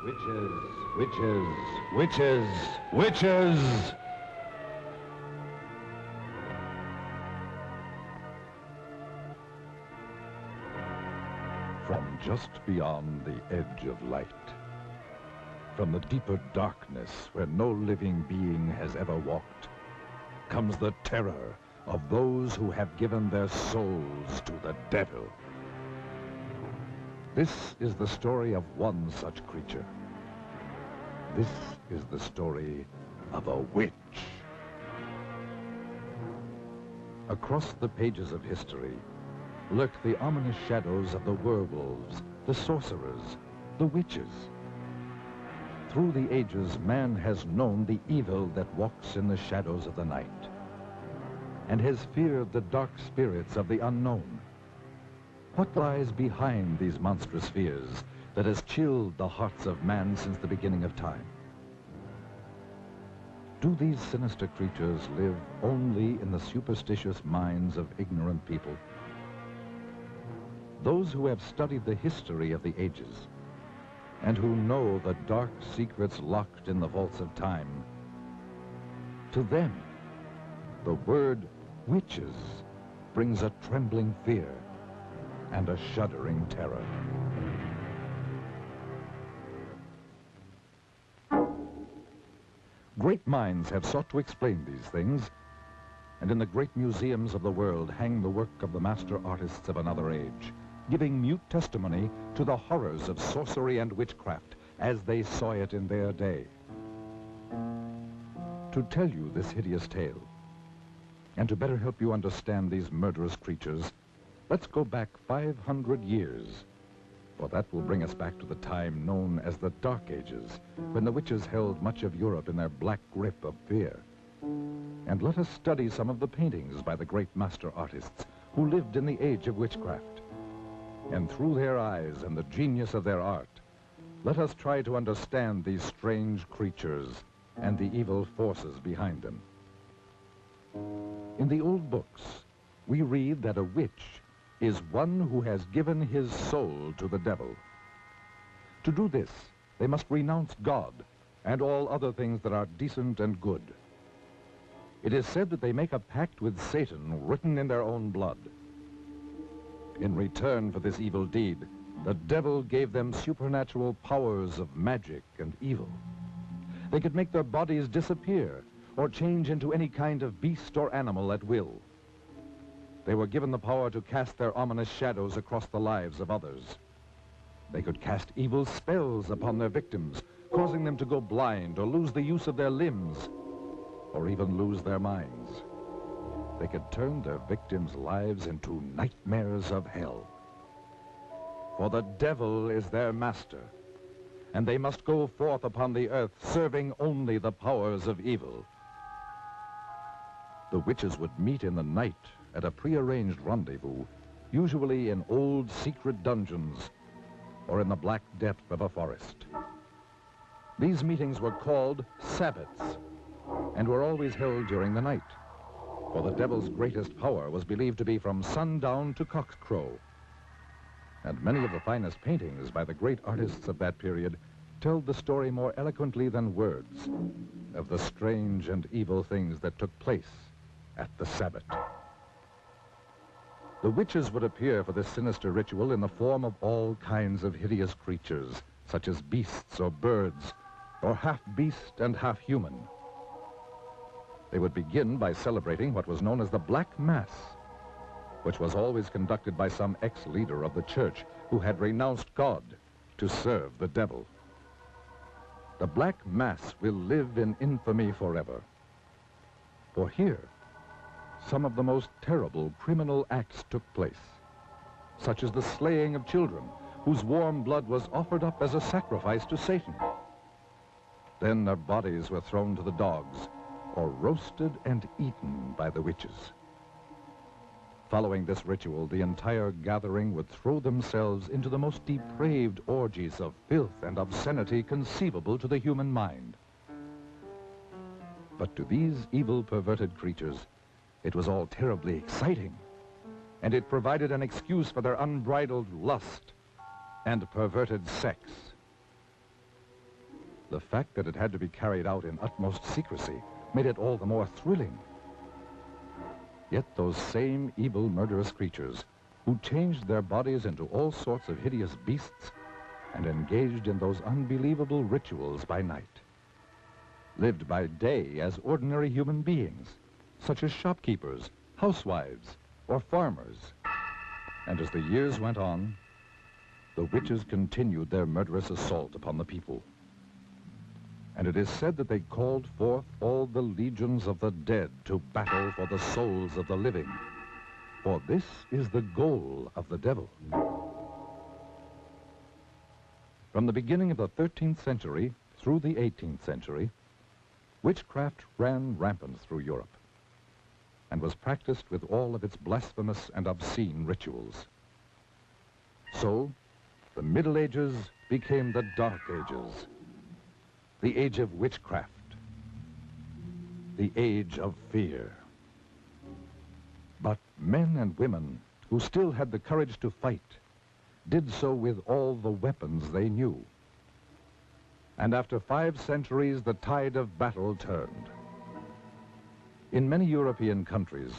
Witches, witches, witches, witches! From just beyond the edge of light, from the deeper darkness where no living being has ever walked, comes the terror of those who have given their souls to the devil. This is the story of one such creature. This is the story of a witch. Across the pages of history lurk the ominous shadows of the werewolves, the sorcerers, the witches. Through the ages, man has known the evil that walks in the shadows of the night and has feared the dark spirits of the unknown. What lies behind these monstrous fears that has chilled the hearts of man since the beginning of time? Do these sinister creatures live only in the superstitious minds of ignorant people? Those who have studied the history of the ages and who know the dark secrets locked in the vaults of time, to them, the word witches brings a trembling fear and a shuddering terror. Great minds have sought to explain these things, and in the great museums of the world hang the work of the master artists of another age, giving mute testimony to the horrors of sorcery and witchcraft as they saw it in their day. To tell you this hideous tale, and to better help you understand these murderous creatures, let's go back 500 years, for that will bring us back to the time known as the Dark Ages, when the witches held much of Europe in their black grip of fear. And let us study some of the paintings by the great master artists who lived in the age of witchcraft. And through their eyes and the genius of their art, let us try to understand these strange creatures and the evil forces behind them. In the old books, we read that a witch is one who has given his soul to the devil. To do this, they must renounce God and all other things that are decent and good. It is said that they make a pact with Satan written in their own blood. In return for this evil deed, the devil gave them supernatural powers of magic and evil. They could make their bodies disappear or change into any kind of beast or animal at will. They were given the power to cast their ominous shadows across the lives of others. They could cast evil spells upon their victims, causing them to go blind or lose the use of their limbs, or even lose their minds. They could turn their victims' lives into nightmares of hell. For the devil is their master, and they must go forth upon the earth serving only the powers of evil. The witches would meet in the night at a prearranged rendezvous, usually in old secret dungeons or in the black depth of a forest. These meetings were called Sabbats and were always held during the night, for the devil's greatest power was believed to be from sundown to cockcrow. And many of the finest paintings by the great artists of that period tell the story more eloquently than words of the strange and evil things that took place at the Sabbat. The witches would appear for this sinister ritual in the form of all kinds of hideous creatures, such as beasts or birds, or half beast and half human. They would begin by celebrating what was known as the Black Mass, which was always conducted by some ex-leader of the church who had renounced God to serve the devil. The Black Mass will live in infamy forever. For here, some of the most terrible criminal acts took place, such as the slaying of children, whose warm blood was offered up as a sacrifice to Satan. Then their bodies were thrown to the dogs, or roasted and eaten by the witches. Following this ritual, the entire gathering would throw themselves into the most depraved orgies of filth and obscenity conceivable to the human mind. But to these evil, perverted creatures, it was all terribly exciting, and it provided an excuse for their unbridled lust and perverted sex. The fact that it had to be carried out in utmost secrecy made it all the more thrilling. Yet those same evil, murderous creatures who changed their bodies into all sorts of hideous beasts and engaged in those unbelievable rituals by night, lived by day as ordinary human beings, such as shopkeepers, housewives, or farmers. And as the years went on, the witches continued their murderous assault upon the people. And it is said that they called forth all the legions of the dead to battle for the souls of the living. For this is the goal of the devil. From the beginning of the 13th century through the 18th century, witchcraft ran rampant through Europe and was practiced with all of its blasphemous and obscene rituals. So, the Middle Ages became the Dark Ages, the age of witchcraft, the age of fear. But men and women who still had the courage to fight did so with all the weapons they knew. And after 5 centuries, the tide of battle turned. In many European countries,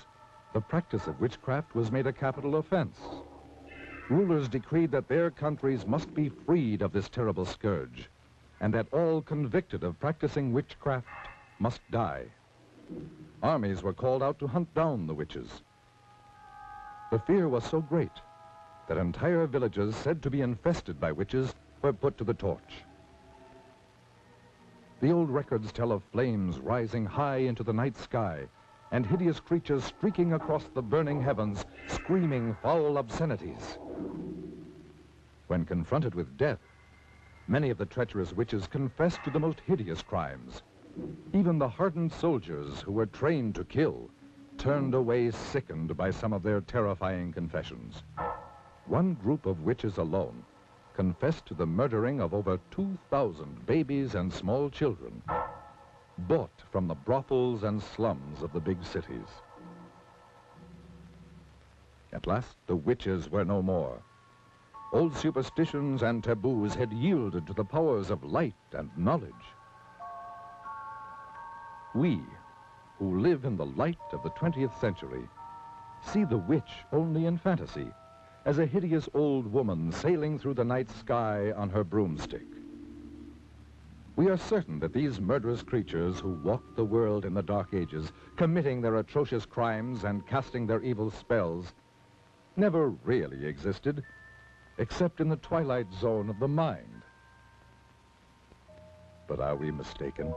the practice of witchcraft was made a capital offense. Rulers decreed that their countries must be freed of this terrible scourge, and that all convicted of practicing witchcraft must die. Armies were called out to hunt down the witches. The fear was so great that entire villages said to be infested by witches were put to the torch. The old records tell of flames rising high into the night sky and hideous creatures streaking across the burning heavens, screaming foul obscenities. When confronted with death, many of the treacherous witches confessed to the most hideous crimes. Even the hardened soldiers who were trained to kill turned away sickened by some of their terrifying confessions. One group of witches alone confessed to the murdering of over 2,000 babies and small children, bought from the brothels and slums of the big cities. At last, the witches were no more. Old superstitions and taboos had yielded to the powers of light and knowledge. We, who live in the light of the 20th century, see the witch only in fantasy, as a hideous old woman sailing through the night sky on her broomstick. We are certain that these murderous creatures who walked the world in the Dark Ages, committing their atrocious crimes and casting their evil spells, never really existed, except in the twilight zone of the mind. But are we mistaken?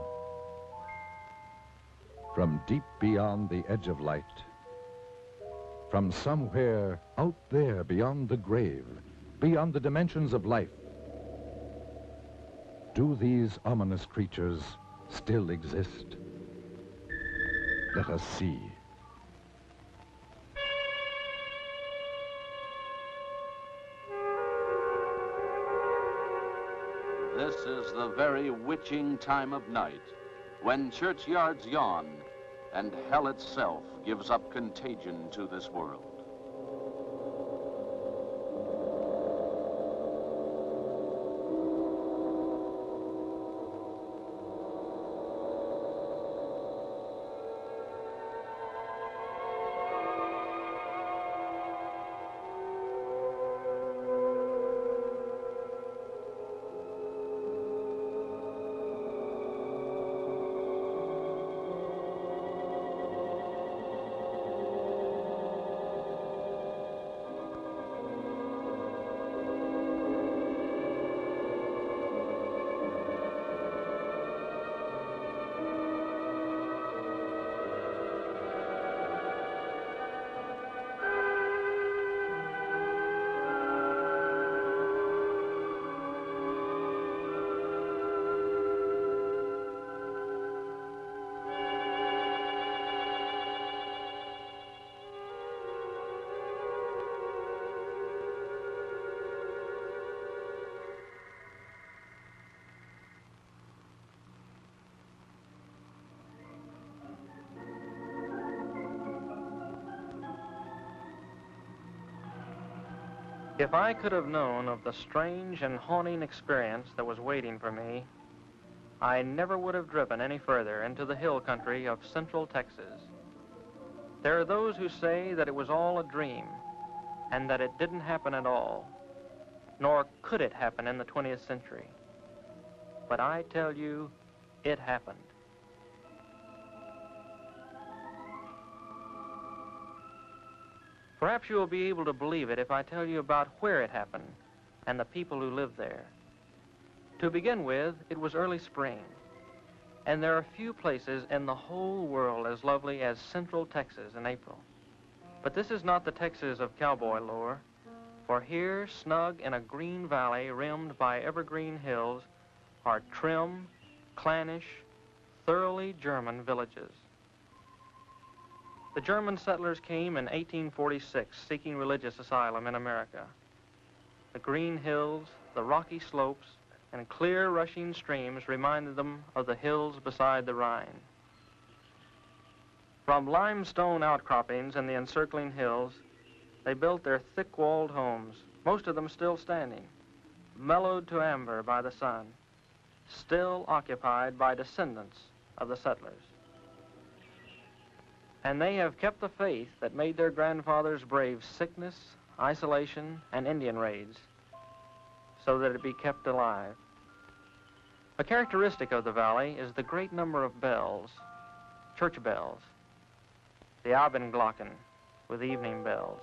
From deep beyond the edge of light, from somewhere out there beyond the grave, beyond the dimensions of life, do these ominous creatures still exist? Let us see. This is the very witching time of night, when churchyards yawn and hell itself gives up contagion to this world. If I could have known of the strange and haunting experience that was waiting for me, I never would have driven any further into the hill country of central Texas. There are those who say that it was all a dream and that it didn't happen at all, nor could it happen in the 20th century. But I tell you, it happened. Perhaps you will be able to believe it if I tell you about where it happened and the people who lived there. To begin with, it was early spring, and there are few places in the whole world as lovely as central Texas in April. But this is not the Texas of cowboy lore, for here, snug in a green valley rimmed by evergreen hills, are trim, clannish, thoroughly German villages. The German settlers came in 1846 seeking religious asylum in America. The green hills, the rocky slopes, and clear rushing streams reminded them of the hills beside the Rhine. From limestone outcroppings in the encircling hills, they built their thick-walled homes, most of them still standing, mellowed to amber by the sun, still occupied by descendants of the settlers. And they have kept the faith that made their grandfathers brave sickness, isolation, and Indian raids, so that it be kept alive. A characteristic of the valley is the great number of bells, church bells, the Abendglocken with evening bells.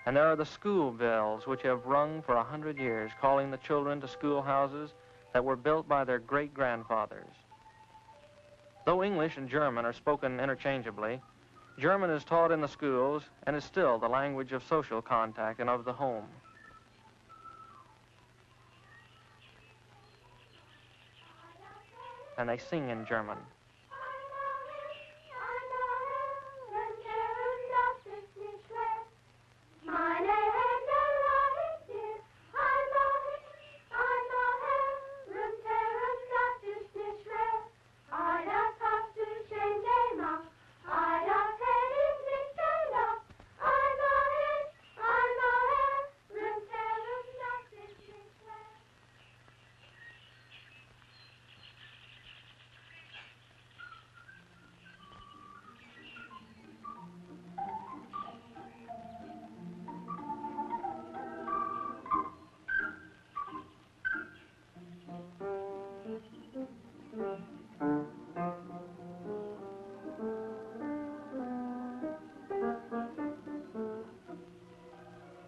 And there are the school bells which have rung for 100 years, calling the children to schoolhouses that were built by their great-grandfathers. Though English and German are spoken interchangeably, German is taught in the schools and is still the language of social contact and of the home. And they sing in German.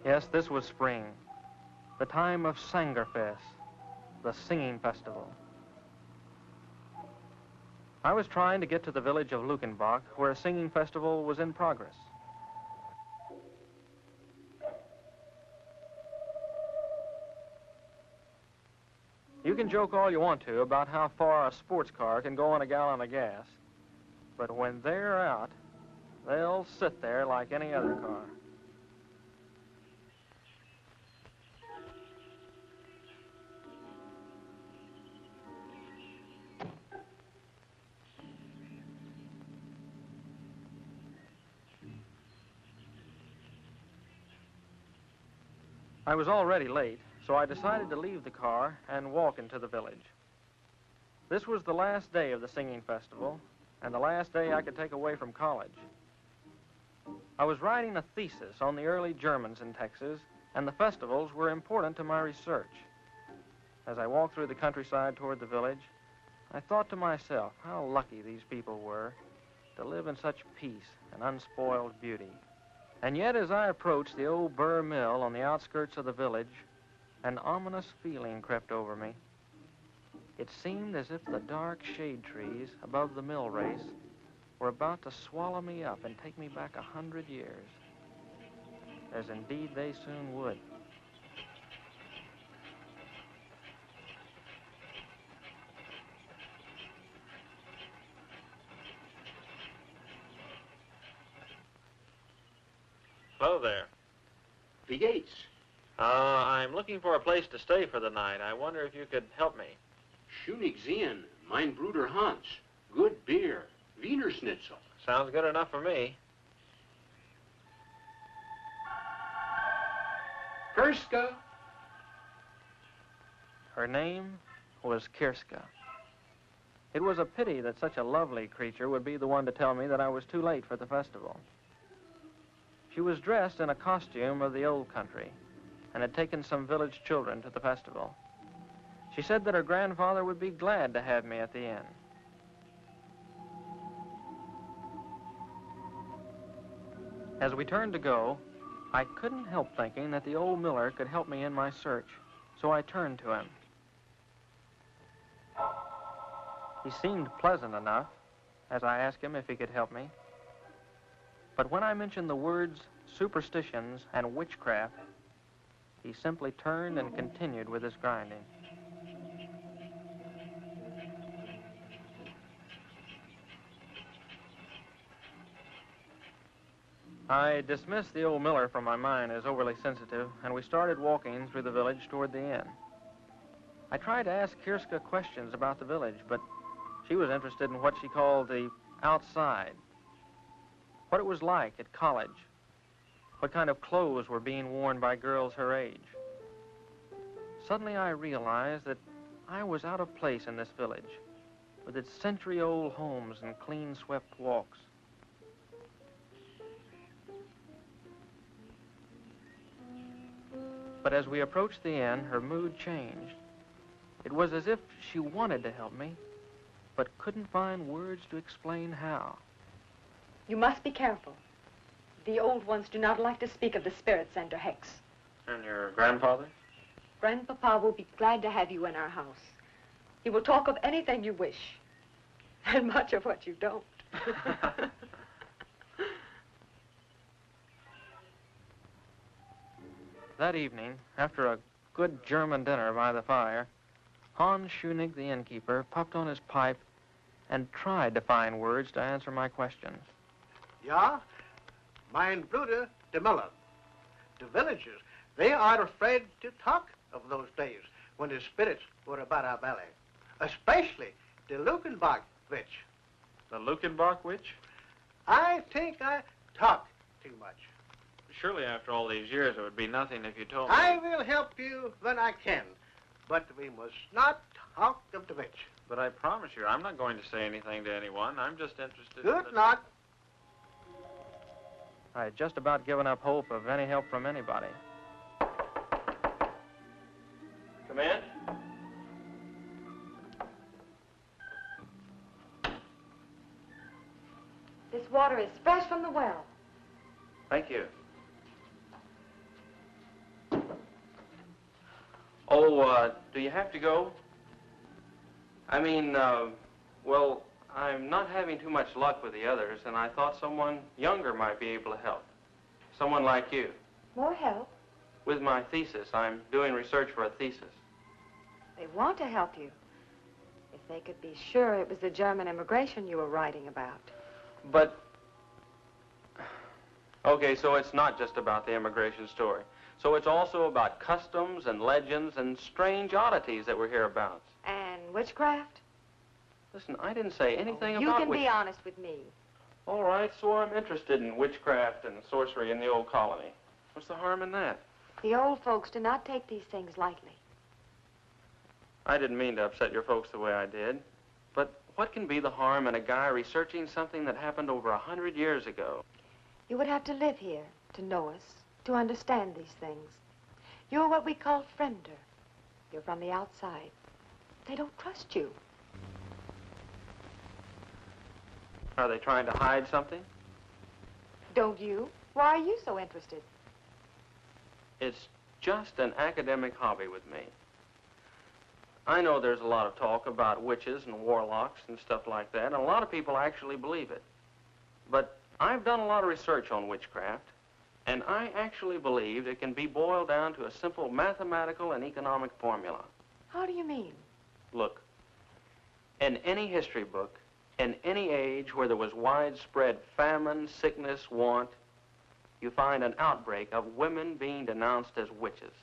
Yes, this was spring, the time of Sangerfest, the singing festival. I was trying to get to the village of Luckenbach, where a singing festival was in progress. You can joke all you want to about how far a sports car can go on a gallon of gas, but when they're out, they'll sit there like any other car. I was already late, so I decided to leave the car and walk into the village. This was the last day of the singing festival, and the last day I could take away from college. I was writing a thesis on the early Germans in Texas, and the festivals were important to my research. As I walked through the countryside toward the village, I thought to myself how lucky these people were to live in such peace and unspoiled beauty. And yet, as I approached the old burr mill on the outskirts of the village, an ominous feeling crept over me. It seemed as if the dark shade trees above the mill race were about to swallow me up and take me back 100 years, as indeed they soon would. Hello there. The Yates. I'm looking for a place to stay for the night. I wonder if you could help me. Schönig sehen, mein Bruder Hans. Good beer. Wiener Schnitzel. Sounds good enough for me. Kirska. Her name was Kirska. It was a pity that such a lovely creature would be the one to tell me that I was too late for the festival. She was dressed in a costume of the old country and had taken some village children to the festival. She said that her grandfather would be glad to have me at the inn. As we turned to go, I couldn't help thinking that the old miller could help me in my search, so I turned to him. He seemed pleasant enough as I asked him if he could help me. But when I mentioned the words superstitions and witchcraft, he simply turned and continued with his grinding. I dismissed the old miller from my mind as overly sensitive, and we started walking through the village toward the inn. I tried to ask Kirska questions about the village, but she was interested in what she called the outside, what it was like at college, what kind of clothes were being worn by girls her age. Suddenly I realized that I was out of place in this village, with its century-old homes and clean-swept walks. But as we approached the inn, her mood changed. It was as if she wanted to help me, but couldn't find words to explain how. You must be careful. The old ones do not like to speak of the spirits and hex. And your grandfather? Grandpapa will be glad to have you in our house. He will talk of anything you wish, and much of what you don't. That evening, after a good German dinner by the fire, Hans Schunig, the innkeeper, puffed on his pipe and tried to find words to answer my questions. Ja, mein Bruder, the miller. The villagers, they are afraid to talk of those days when the spirits were about our belly, especially the Lukenbach witch. The Lukenbach witch? I think I talk too much. Surely after all these years it would be nothing if you told me. I will help you when I can, but we must not talk of the witch. But I promise you, I'm not going to say anything to anyone. I'm just interested Good in luck. I had just about given up hope of any help from anybody. Come in. This water is fresh from the well. Thank you. Oh, do you have to go? I mean, well, I'm not having too much luck with the others, and I thought someone younger might be able to help. Someone like you. More help? With my thesis. I'm doing research for a thesis. They want to help you. If they could be sure it was the German immigration you were writing about. But, okay, so it's not just about the immigration story. So it's also about customs and legends and strange oddities that we're hereabouts. And witchcraft? Listen, I didn't say anything You about can be honest with me. All right, so I'm interested in witchcraft and sorcery in the old colony. What's the harm in that? The old folks do not take these things lightly. I didn't mean to upset your folks the way I did. But what can be the harm in a guy researching something that happened over 100 years ago? You would have to live here to know us, to understand these things. You're what we call friender. You're from the outside. They don't trust you. Are they trying to hide something? Don't you? Why are you so interested? It's just an academic hobby with me. I know there's a lot of talk about witches and warlocks and stuff like that, and a lot of people actually believe it. But I've done a lot of research on witchcraft, and I actually believe it can be boiled down to a simple mathematical and economic formula. How do you mean? Look, in any history book, in any age where there was widespread famine, sickness, want, you find an outbreak of women being denounced as witches.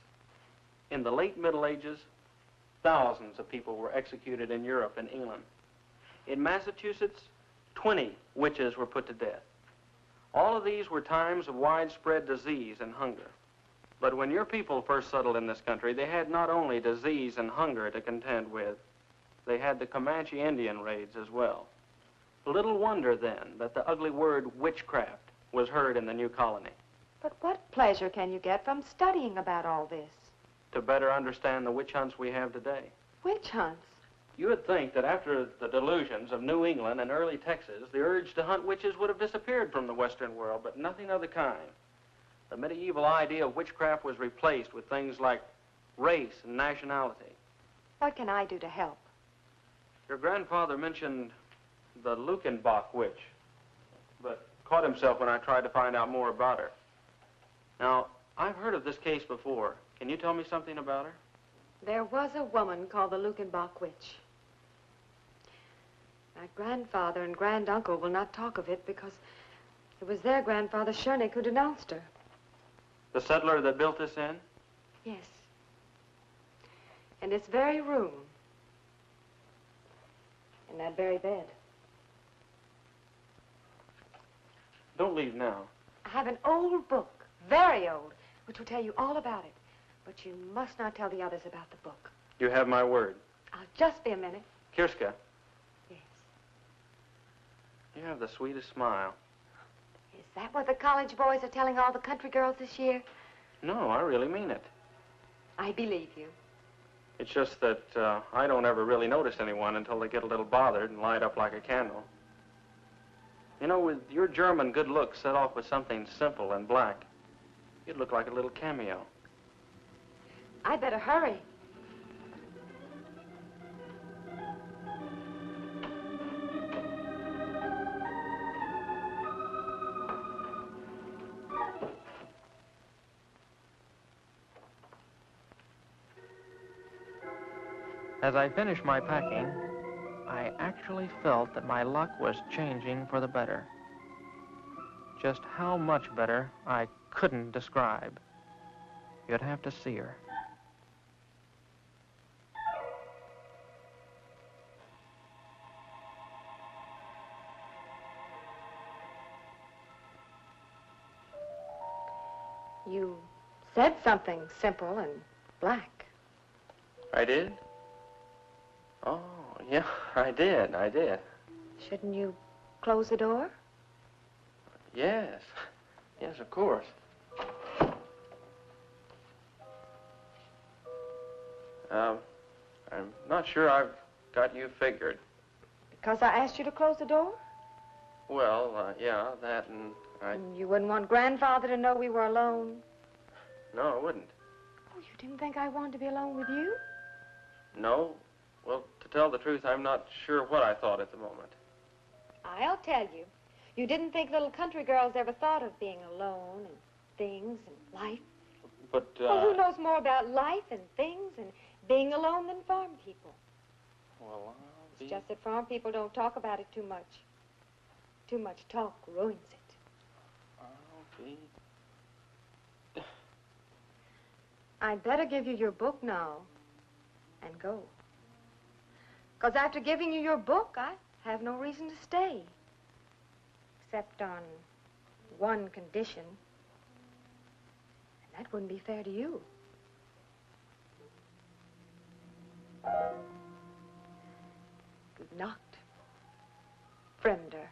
In the late Middle Ages, thousands of people were executed in Europe and England. In Massachusetts, 20 witches were put to death. All of these were times of widespread disease and hunger. But when your people first settled in this country, they had not only disease and hunger to contend with, they had the Comanche Indian raids as well. Little wonder, then, that the ugly word witchcraft was heard in the new colony. But what pleasure can you get from studying about all this? To better understand the witch hunts we have today. Witch hunts? You would think that after the delusions of New England and early Texas, the urge to hunt witches would have disappeared from the Western world, but nothing of the kind. The medieval idea of witchcraft was replaced with things like race and nationality. What can I do to help? Your grandfather mentioned the Lukenbach witch, but caught himself when I tried to find out more about her. Now, I've heard of this case before. Can you tell me something about her? There was a woman called the Lukenbach witch. My grandfather and granduncle will not talk of it because it was their grandfather, Schoenig, who denounced her. The settler that built this inn? Yes. In this very room. In that very bed. Don't leave now. I have an old book, very old, which will tell you all about it. But you must not tell the others about the book. You have my word. I'll just be a minute. Kirska. Yes. You have the sweetest smile. Is that what the college boys are telling all the country girls this year? No, I really mean it. I believe you. It's just that I don't ever really notice anyone until they get a little bothered and light up like a candle. You know, with your German good looks set off with something simple and black, you'd look like a little cameo. I'd better hurry. As I finished my packing, I actually felt that my luck was changing for the better. Just how much better, I couldn't describe. You'd have to see her. You said something simple and black. I did? Oh, yeah, I did. Shouldn't you close the door? Yes. Yes, of course. I'm not sure I've got you figured. Because I asked you to close the door? Well, yeah, that and And you wouldn't want Grandfather to know we were alone? No, I wouldn't. Oh, you didn't think I wanted to be alone with you? No. Well, to tell the truth, I'm not sure what I thought at the moment. I'll tell you. You didn't think little country girls ever thought of being alone and things and life? But, Well, who knows more about life and things and being alone than farm people? Well, It's just that farm people don't talk about it too much. Too much talk ruins it. I'll be... I'd better give you your book now and go. Because after giving you your book, I have no reason to stay. Except on one condition. And that wouldn't be fair to you. Good night, friender.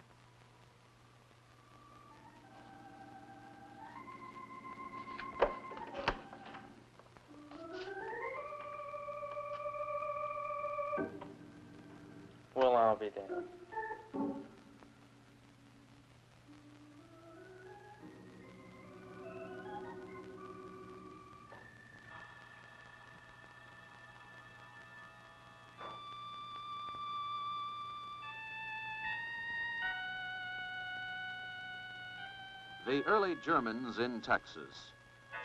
Well, I'll be damned. The early Germans in Texas.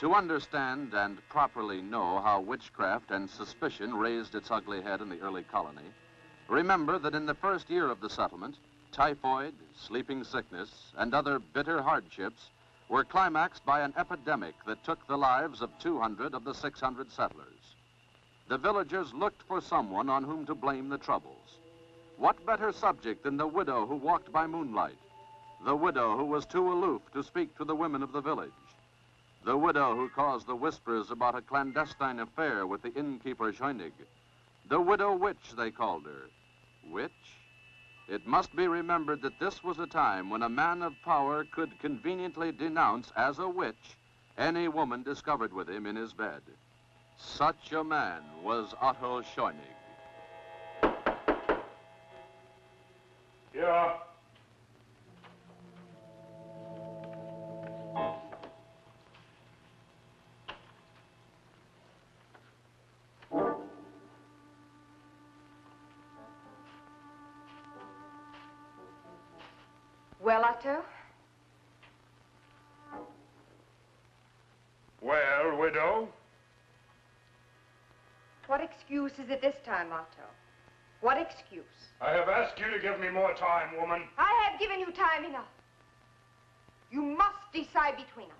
To understand and properly know how witchcraft and suspicion raised its ugly head in the early colony, remember that in the first year of the settlement, typhoid, sleeping sickness, and other bitter hardships were climaxed by an epidemic that took the lives of 200 of the 600 settlers. The villagers looked for someone on whom to blame the troubles. What better subject than the widow who walked by moonlight? The widow who was too aloof to speak to the women of the village. The widow who caused the whispers about a clandestine affair with the innkeeper Schoenig. The widow witch, they called her. Witch? It must be remembered that this was a time when a man of power could conveniently denounce as a witch any woman discovered with him in his bed. Such a man was Otto Scheunig. Yeah. Well, Otto? Well, widow? What excuse is it this time, Otto? What excuse? I have asked you to give me more time, woman. I have given you time enough. You must decide between us.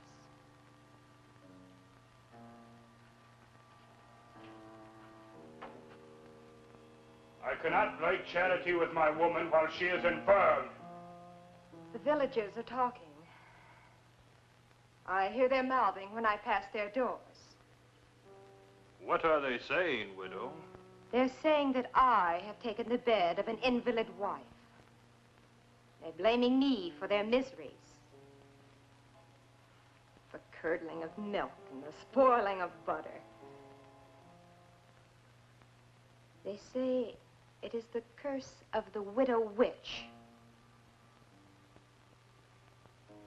I cannot break charity with my woman while she is infirm. The villagers are talking. I hear them mouthing when I pass their doors. What are they saying, widow? They're saying that I have taken the bed of an invalid wife. They're blaming me for their miseries. The curdling of milk and the spoiling of butter. They say it is the curse of the widow witch.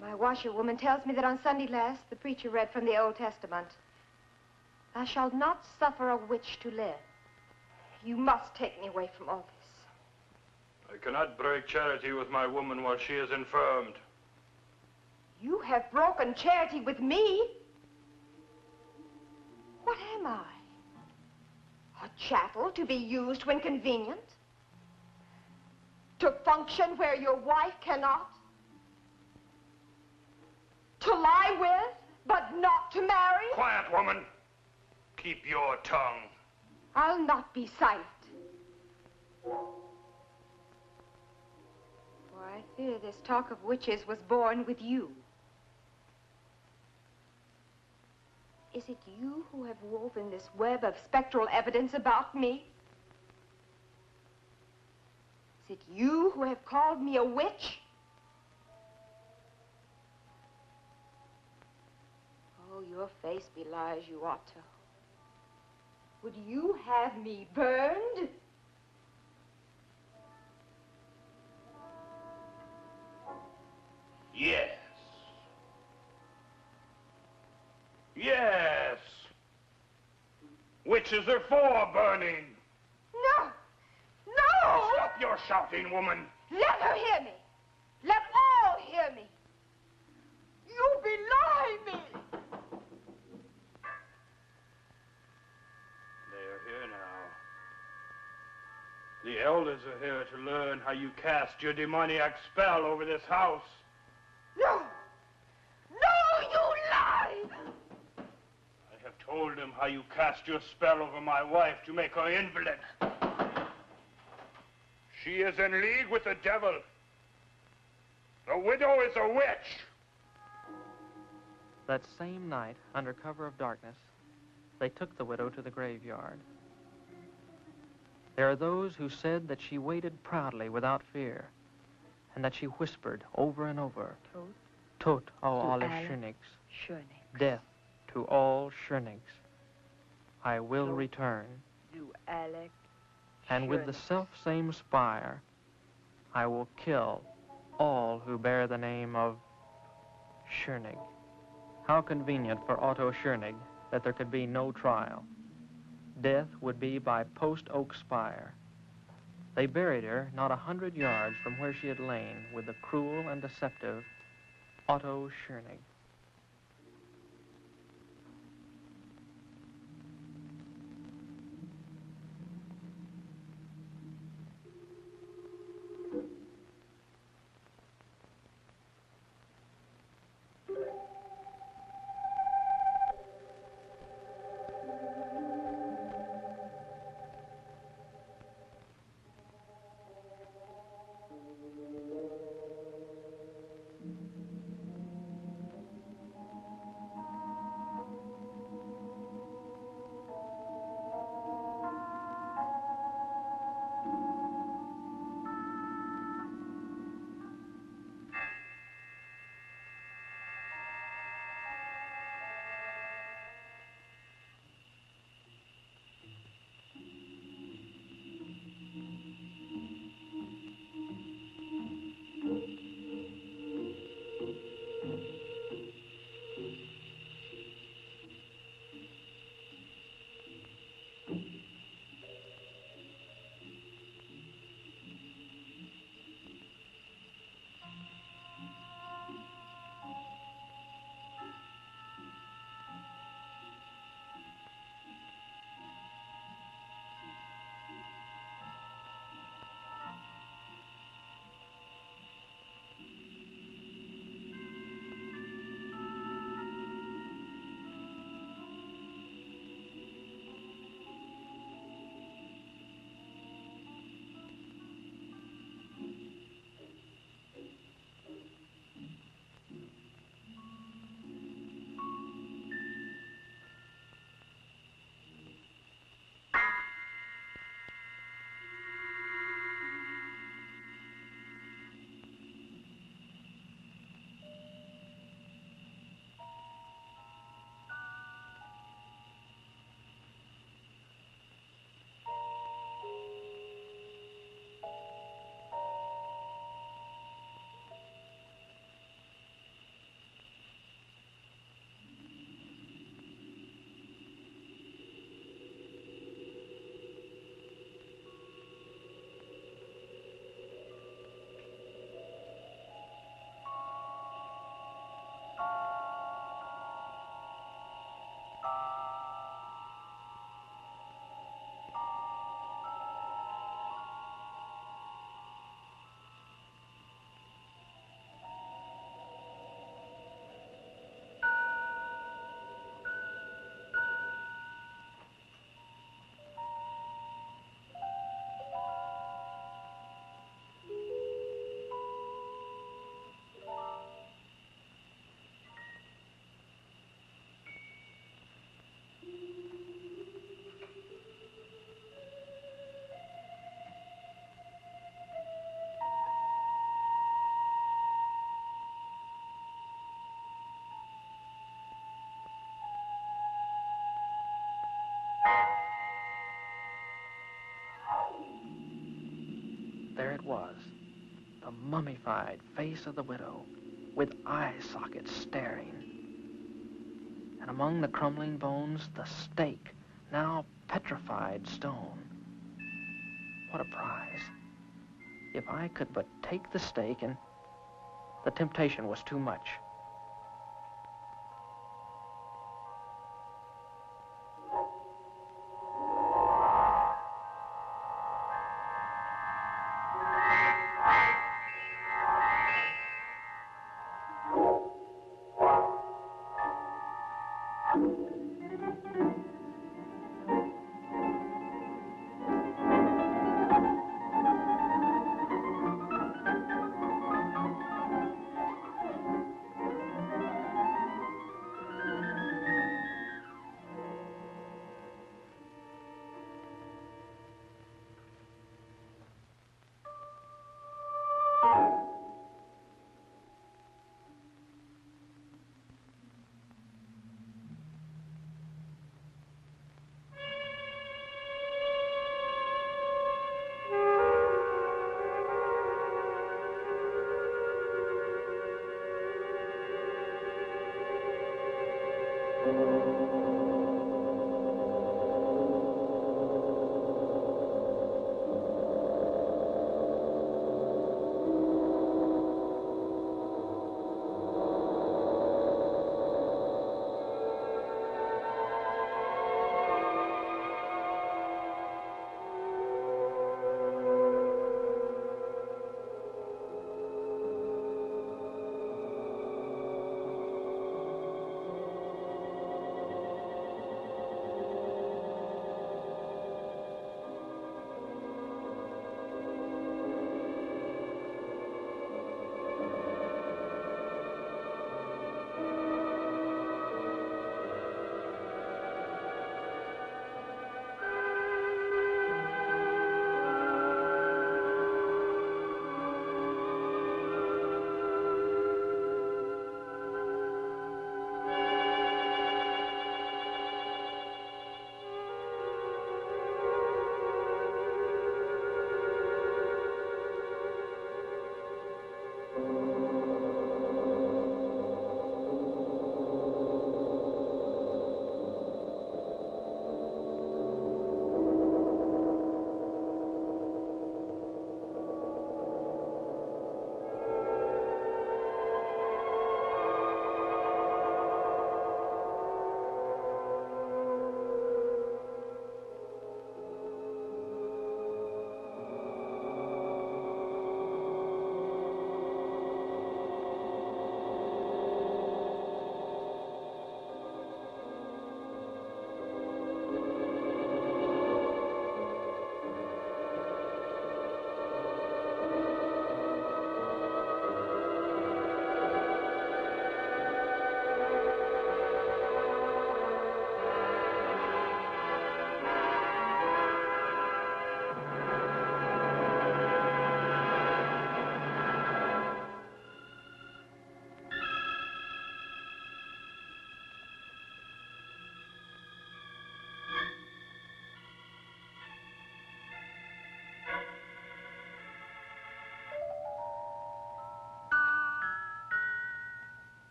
My washerwoman tells me that on Sunday last, the preacher read from the Old Testament. "Thou shalt not suffer a witch to live." You must take me away from all this. I cannot break charity with my woman while she is infirmed. You have broken charity with me? What am I? A chattel to be used when convenient? To function where your wife cannot? To lie with, but not to marry? Quiet, woman. Keep your tongue. I'll not be silent. For I fear this talk of witches was born with you. Is it you who have woven this web of spectral evidence about me? Is it you who have called me a witch? Oh, your face belies you, Otto. Would you have me burned? Yes. Yes. Witches are for burning. No! No! Stop your shouting, woman. Let her hear me. Let all hear me. You belie me. Here now. The elders are here to learn how you cast your demoniac spell over this house. No! No, you lie! I have told them how you cast your spell over my wife to make her invalid. She is in league with the devil. The widow is a witch. That same night, under cover of darkness, they took the widow to the graveyard. There are those who said that she waited proudly without fear, and that she whispered over and over, Tot au alle Schönigs, death to all Schönigs. I will return, and with the self-same spire, I will kill all who bear the name of Schönig. How convenient for Otto Schönig that there could be no trial. Death would be by post oak spire. They buried her not 100 yards from where she had lain with the cruel and deceptive Otto Schönig. There it was, the mummified face of the widow, with eye sockets staring. And among the crumbling bones, the stake, now petrified stone. What a prize. If I could but take the stake, and the temptation was too much.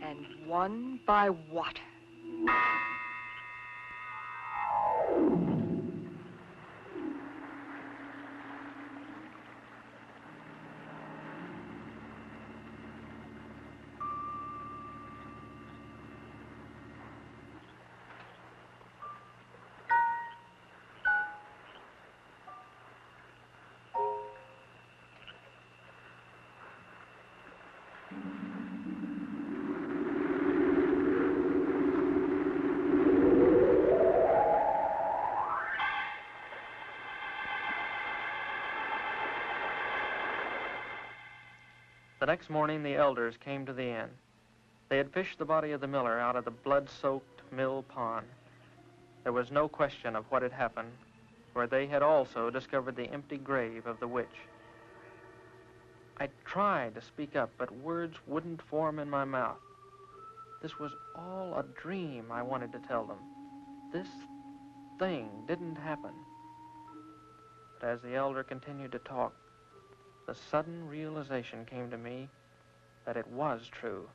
and won by water. The next morning, the elders came to the inn. They had fished the body of the miller out of the blood-soaked mill pond. There was no question of what had happened, for they had also discovered the empty grave of the witch. I tried to speak up, but words wouldn't form in my mouth. This was all a dream, I wanted to tell them. This thing didn't happen. But as the elder continued to talk, the sudden realization came to me that it was true.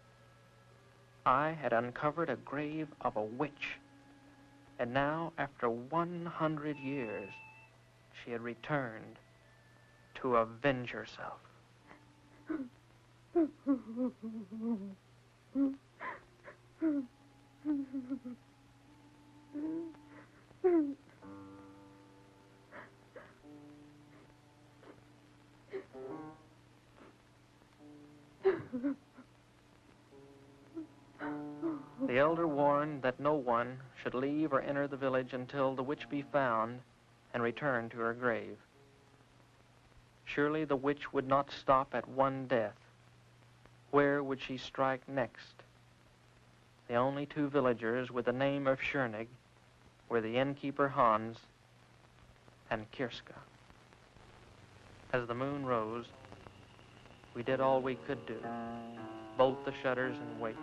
I had uncovered a grave of a witch, and now, after 100 years, she had returned to avenge herself. The elder warned that no one should leave or enter the village until the witch be found and return to her grave. Surely the witch would not stop at one death. Where would she strike next? The only two villagers with the name of Schoenig were the innkeeper Hans and Kirska. As the moon rose, we did all we could do, bolt the shutters and wait.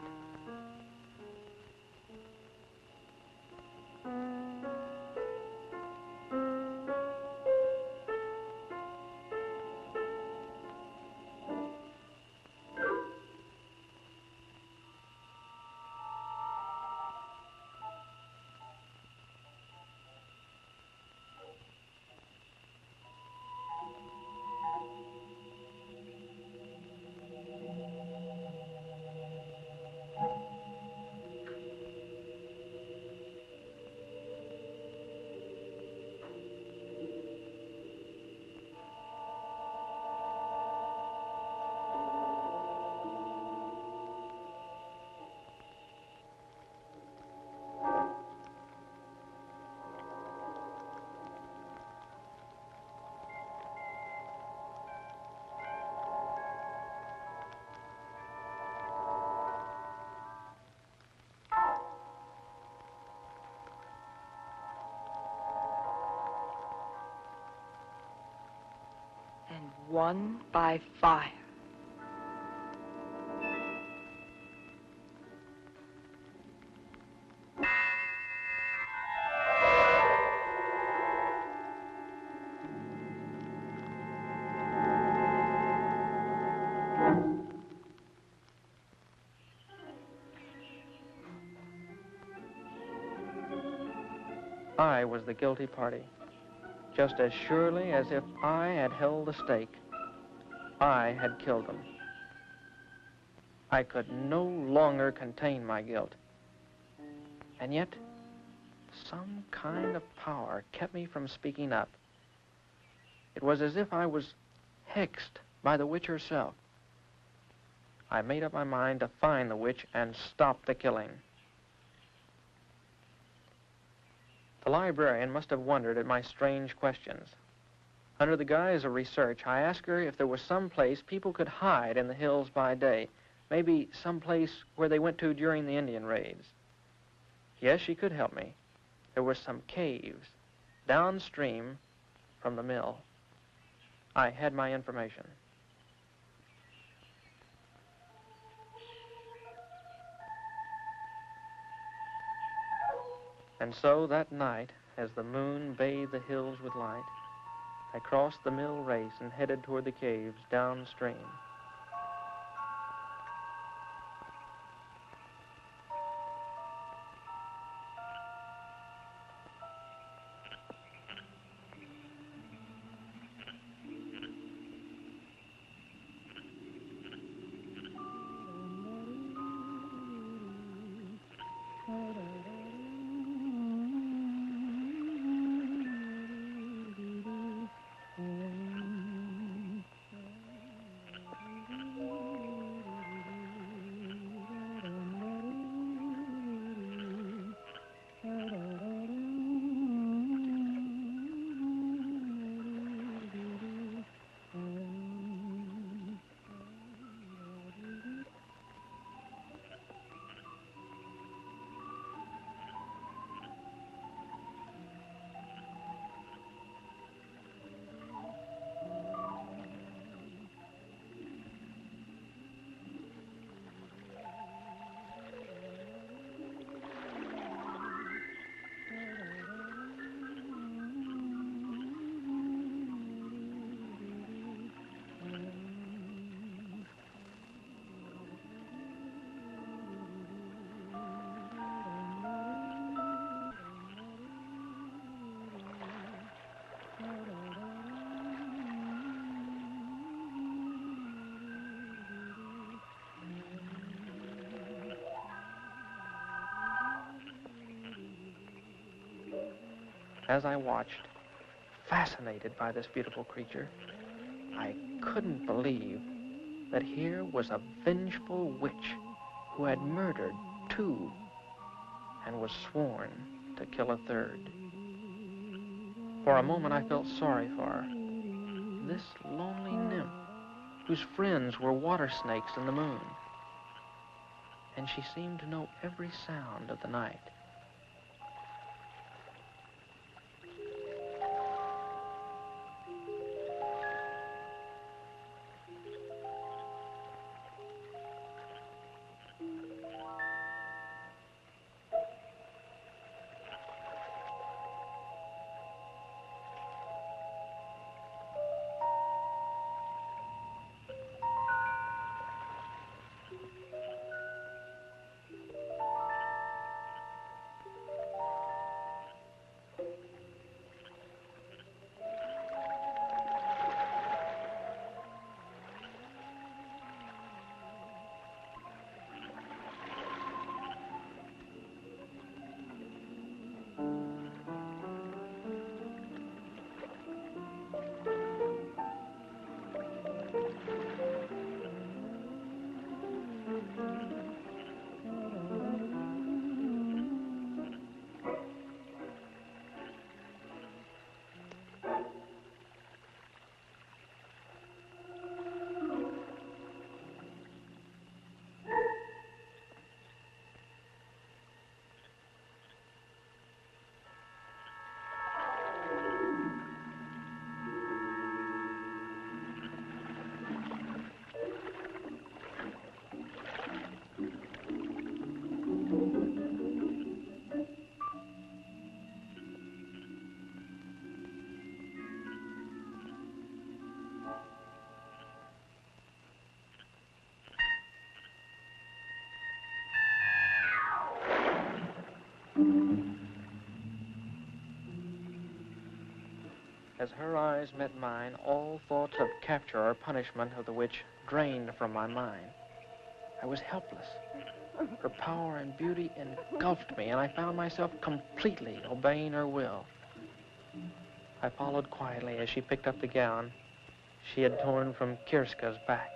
And won by fire. I was the guilty party. Just as surely as if I had held the stake, I had killed them. I could no longer contain my guilt. And yet, some kind of power kept me from speaking up. It was as if I was hexed by the witch herself. I made up my mind to find the witch and stop the killing. The librarian must have wondered at my strange questions. Under the guise of research, I asked her if there was some place people could hide in the hills by day, maybe some place where they went to during the Indian raids. Yes, she could help me. There were some caves downstream from the mill. I had my information. And so that night, as the moon bathed the hills with light, I crossed the mill race and headed toward the caves downstream. As I watched, fascinated by this beautiful creature, I couldn't believe that here was a vengeful witch who had murdered 2 and was sworn to kill a 3rd. For a moment, I felt sorry for her. This lonely nymph, whose friends were water snakes in the moon. And she seemed to know every sound of the night. As her eyes met mine, all thoughts of capture or punishment of the witch drained from my mind. I was helpless. Her power and beauty engulfed me, and I found myself completely obeying her will. I followed quietly as she picked up the gown she had torn from Kirska's back.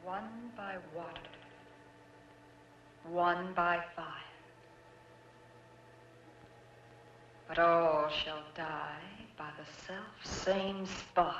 One by water. One by fire. But all shall die by the self-same fire.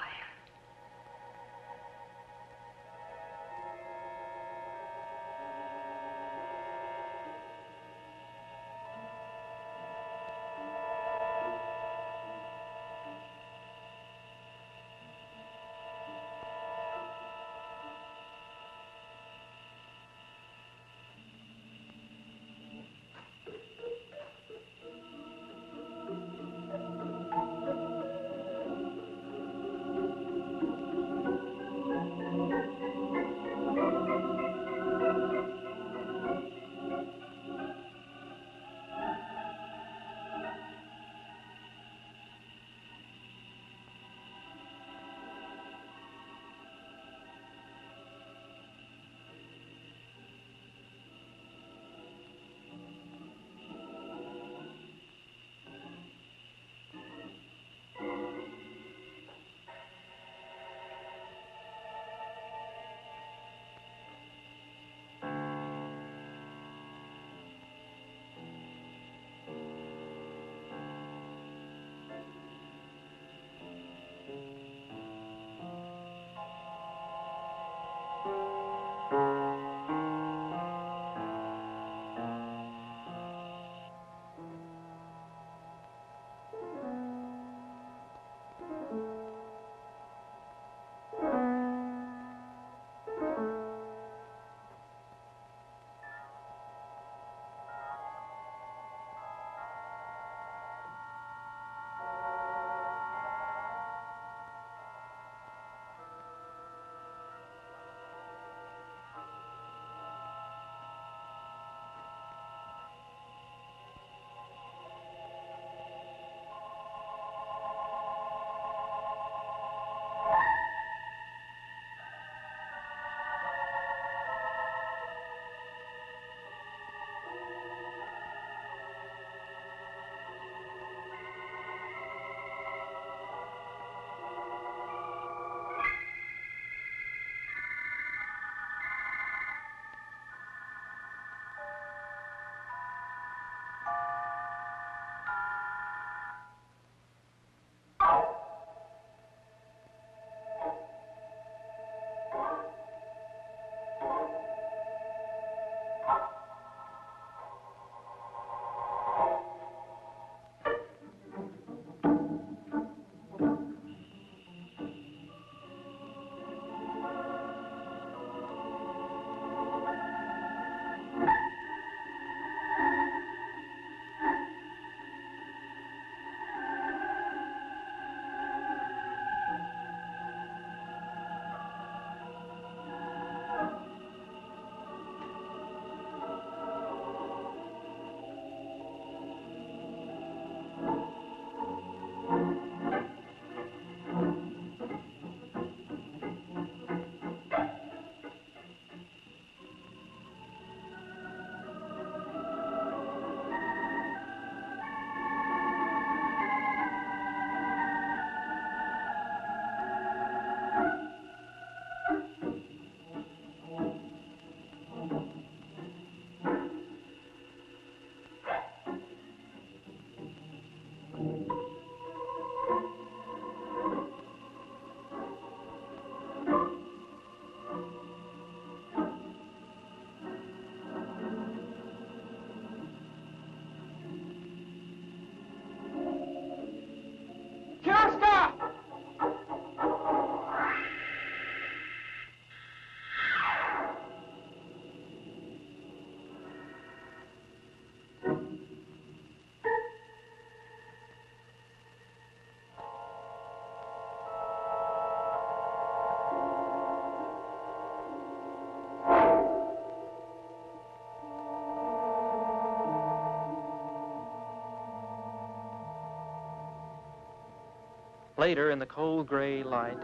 Later, in the cold gray light,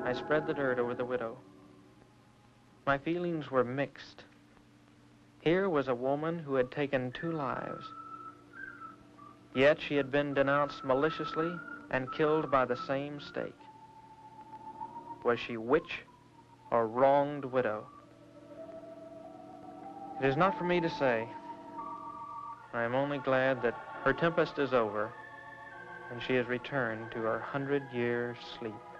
I spread the dirt over the widow. My feelings were mixed. Here was a woman who had taken 2 lives. Yet she had been denounced maliciously and killed by the same stake. Was she witch or wronged widow? It is not for me to say. I am only glad that her tempest is over and she has returned to her 100-year sleep.